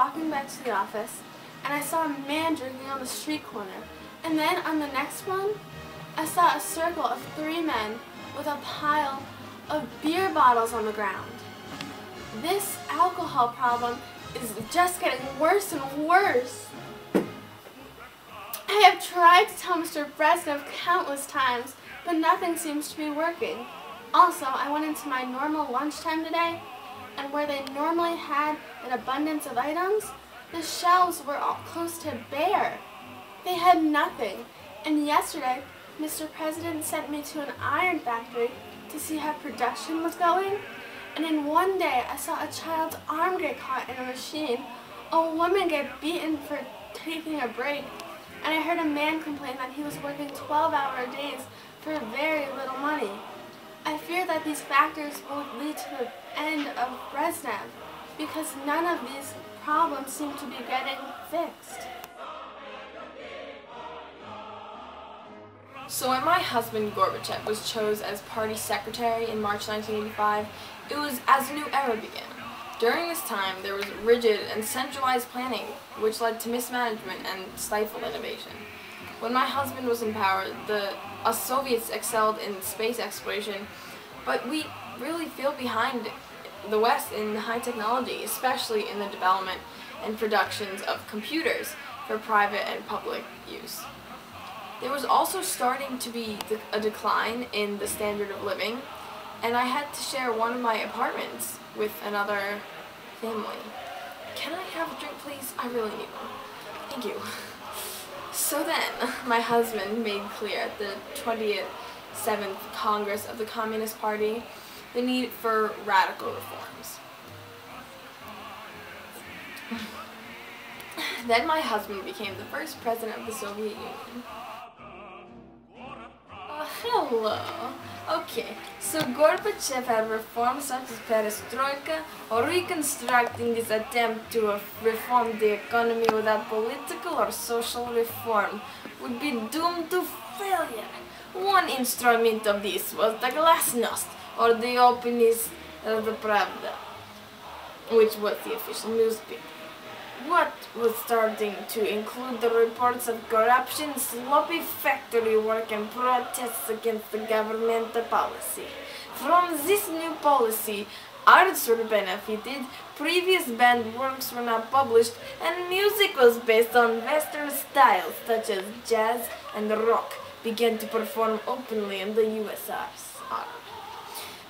walking back to the office, and I saw a man drinking on the street corner. And then on the next one, I saw a circle of 3 men with a pile of beer bottles on the ground. This alcohol problem is just getting worse and worse. I have tried to tell Mr. Brezhnev countless times, but nothing seems to be working. Also, I went into my normal lunchtime today, and where they normally had an abundance of items, the shelves were all close to bare. They had nothing, and yesterday, Mr. President sent me to an iron factory to see how production was going, and in one day I saw a child's arm get caught in a machine, a woman get beaten for taking a break, and I heard a man complain that he was working 12-hour days for very little money. I fear that these factors will lead to the end of Brezhnev, because none of these problems seem to be getting fixed. So when my husband Gorbachev was chosen as party secretary in March 1985, it was as a new era began. During this time, there was rigid and centralized planning, which led to mismanagement and stifled innovation. When my husband was in power, us Soviets excelled in space exploration, but we really fell behind the West in high technology, especially in the development and productions of computers for private and public use. There was also starting to be a decline in the standard of living, and I had to share one of my apartments with another family. Can I have a drink, please? I really need one. Thank you. So then, my husband made clear at the 27th Congress of the Communist Party the need for radical reforms. Then my husband became the first president of the Soviet Union. Hello. Okay, so Gorbachev had reforms such as perestroika or reconstructing this attempt to reform the economy without political or social reform would be doomed to failure. One instrument of this was the Glasnost, or the Opinist of the Pravda, which was the official newspaper. What was starting to include the reports of corruption, sloppy factory work, and protests against the government policy. From this new policy, arts were benefited, previous banned works were not published, and music was based on Western styles such as jazz and rock began to perform openly in the USSR.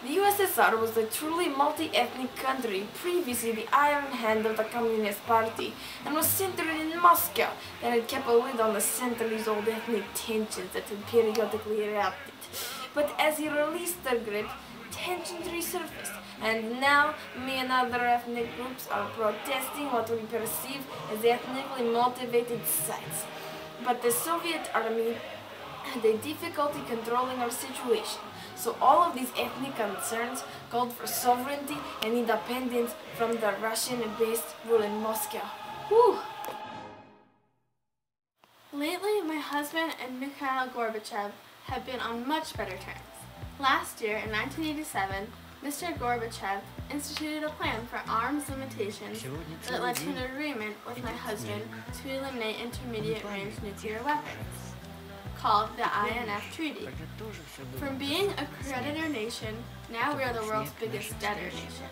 The USSR was a truly multi-ethnic country, previously the iron hand of the Communist Party, and was centered in Moscow, that had kept a lid on the centuries old ethnic tensions that had periodically erupted. But as he released their grip, tensions resurfaced, and now me and other ethnic groups are protesting what we perceive as ethnically motivated sites. But the Soviet army had a difficulty controlling our situation. So all of these ethnic concerns called for sovereignty and independence from the Russian-based rule in Moscow. Whew. Lately, my husband and Mikhail Gorbachev have been on much better terms. Last year, in 1987, Mr. Gorbachev instituted a plan for arms limitations that led to an agreement with my husband to eliminate intermediate-range nuclear weapons, called the INF Treaty. From being a creditor nation, now we are the world's biggest debtor nation.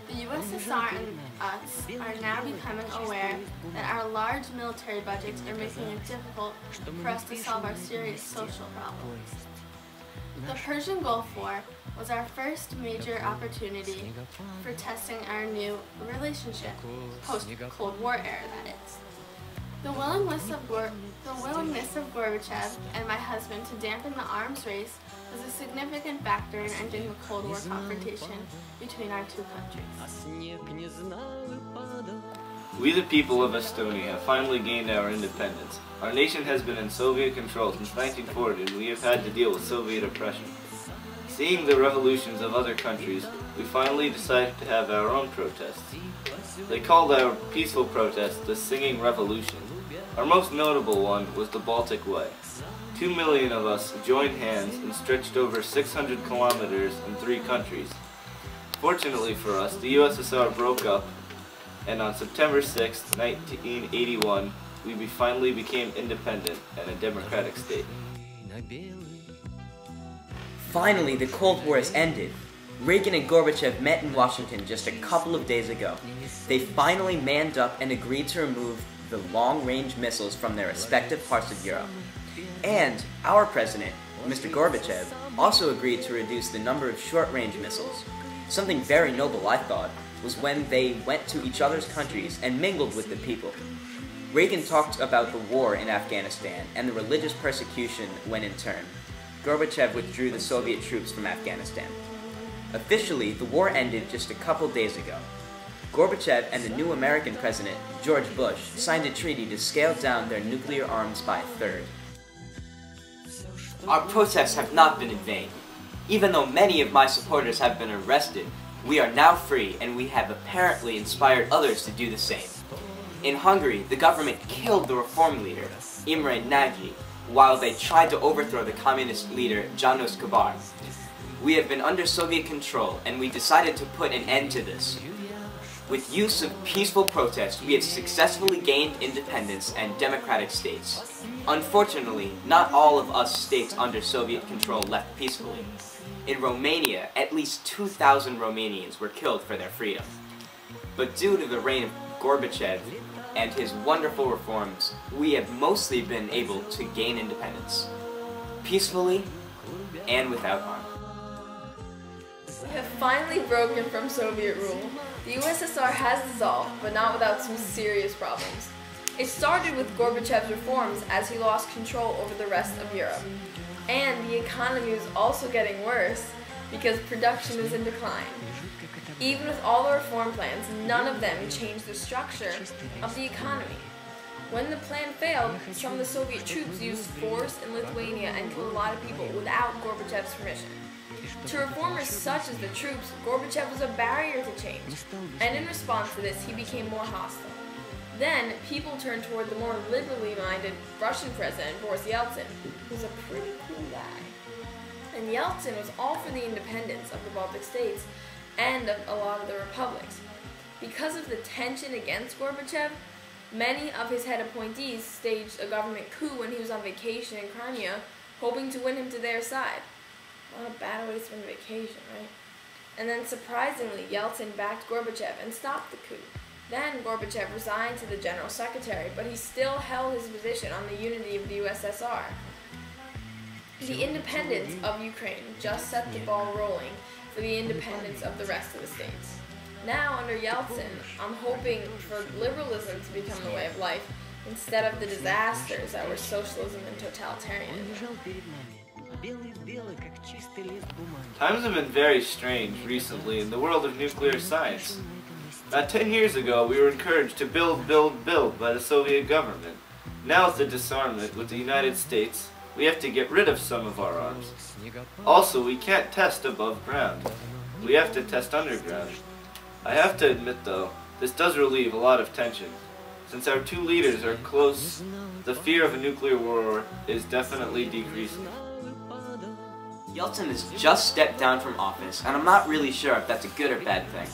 The USSR and us are now becoming aware that our large military budgets are making it difficult for us to solve our serious social problems. The Persian Gulf War was our first major opportunity for testing our new relationship, post-Cold War era that is. The willingness of Gorbachev and my husband to dampen the arms race was a significant factor in ending the Cold War confrontation between our two countries. We the people of Estonia have finally gained our independence. Our nation has been in Soviet control since 1940 and we have had to deal with Soviet oppression. Seeing the revolutions of other countries, we finally decided to have our own protests. They called our peaceful protest the Singing Revolution. Our most notable one was the Baltic Way. 2 million of us joined hands and stretched over 600 kilometers in 3 countries. Fortunately for us, the USSR broke up and on September 6, 1981, we finally became independent and a democratic state. Finally, the Cold War has ended. Reagan and Gorbachev met in Washington just a couple of days ago. They finally manned up and agreed to remove the long-range missiles from their respective parts of Europe. And our president, Mr. Gorbachev, also agreed to reduce the number of short-range missiles. Something very noble, I thought, was when they went to each other's countries and mingled with the people. Reagan talked about the war in Afghanistan and the religious persecution when in turn. Gorbachev withdrew the Soviet troops from Afghanistan. Officially, the war ended just a couple days ago. Gorbachev and the new American president, George Bush, signed a treaty to scale down their nuclear arms by a third. Our protests have not been in vain. Even though many of my supporters have been arrested, we are now free and we have apparently inspired others to do the same. In Hungary, the government killed the reform leader, Imre Nagy, while they tried to overthrow the communist leader, János Kadar. We have been under Soviet control and we decided to put an end to this. With use of peaceful protest, we have successfully gained independence and democratic states. Unfortunately, not all of us states under Soviet control left peacefully. In Romania, at least 2,000 Romanians were killed for their freedom. But due to the reign of Gorbachev and his wonderful reforms, we have mostly been able to gain independence, peacefully and without harm. We have finally broken from Soviet rule. The USSR has dissolved, but not without some serious problems. It started with Gorbachev's reforms as he lost control over the rest of Europe. And the economy is also getting worse because production is in decline. Even with all the reform plans, none of them changed the structure of the economy. When the plan failed, some of the Soviet troops used force in Lithuania and killed a lot of people without Gorbachev's permission. To reformers such as the troops, Gorbachev was a barrier to change, and in response to this, he became more hostile. Then, people turned toward the more liberally minded Russian president, Boris Yeltsin, who was a pretty cool guy. And Yeltsin was all for the independence of the Baltic states and of a lot of the republics. Because of the tension against Gorbachev, many of his head appointees staged a government coup when he was on vacation in Crimea, hoping to win him to their side. What a bad way to spend a vacation, right? And then surprisingly, Yeltsin backed Gorbachev and stopped the coup. Then Gorbachev resigned to the General Secretary, but he still held his position on the unity of the USSR. The independence of Ukraine just set the ball rolling for the independence of the rest of the states. Now, under Yeltsin, I'm hoping for liberalism to become the way of life instead of the disasters that were socialism and totalitarianism. Times have been very strange recently in the world of nuclear science. About 10 years ago, we were encouraged to build by the Soviet government. Now with the disarmament with the United States, we have to get rid of some of our arms. Also, we can't test above ground. We have to test underground. I have to admit though, this does relieve a lot of tension. Since our two leaders are close, the fear of a nuclear war is definitely decreasing. Yeltsin has just stepped down from office, and I'm not really sure if that's a good or bad thing.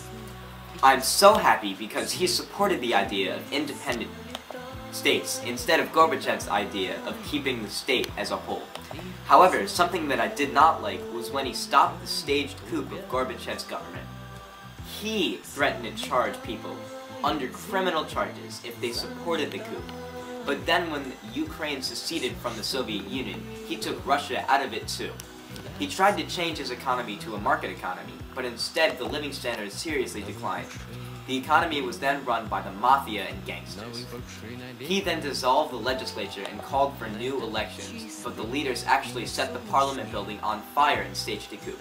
I'm so happy because he supported the idea of independent states instead of Gorbachev's idea of keeping the state as a whole. However, something that I did not like was when he stopped the staged coup of Gorbachev's government. He threatened to charge people under criminal charges if they supported the coup. But then when Ukraine seceded from the Soviet Union, he took Russia out of it too. He tried to change his economy to a market economy, but instead the living standards seriously declined. The economy was then run by the mafia and gangsters. He then dissolved the legislature and called for new elections, but the leaders actually set the parliament building on fire and staged a coup.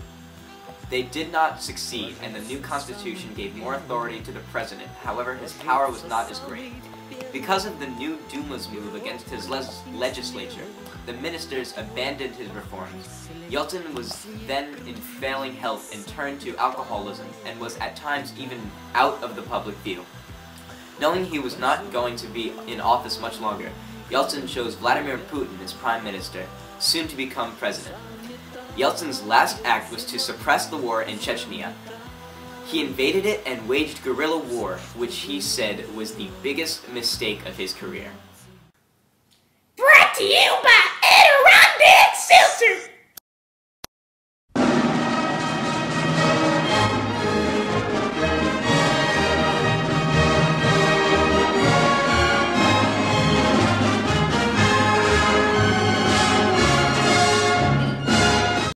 They did not succeed, and the new constitution gave more authority to the president. However, his power was not as great. Because of the new Duma's move against his legislature, the ministers abandoned his reforms. Yeltsin was then in failing health and turned to alcoholism and was at times even out of the public view. Knowing he was not going to be in office much longer, Yeltsin chose Vladimir Putin as prime minister, soon to become president. Yeltsin's last act was to suppress the war in Chechnya. He invaded it and waged guerrilla war, which he said was the biggest mistake of his career. Brought to you by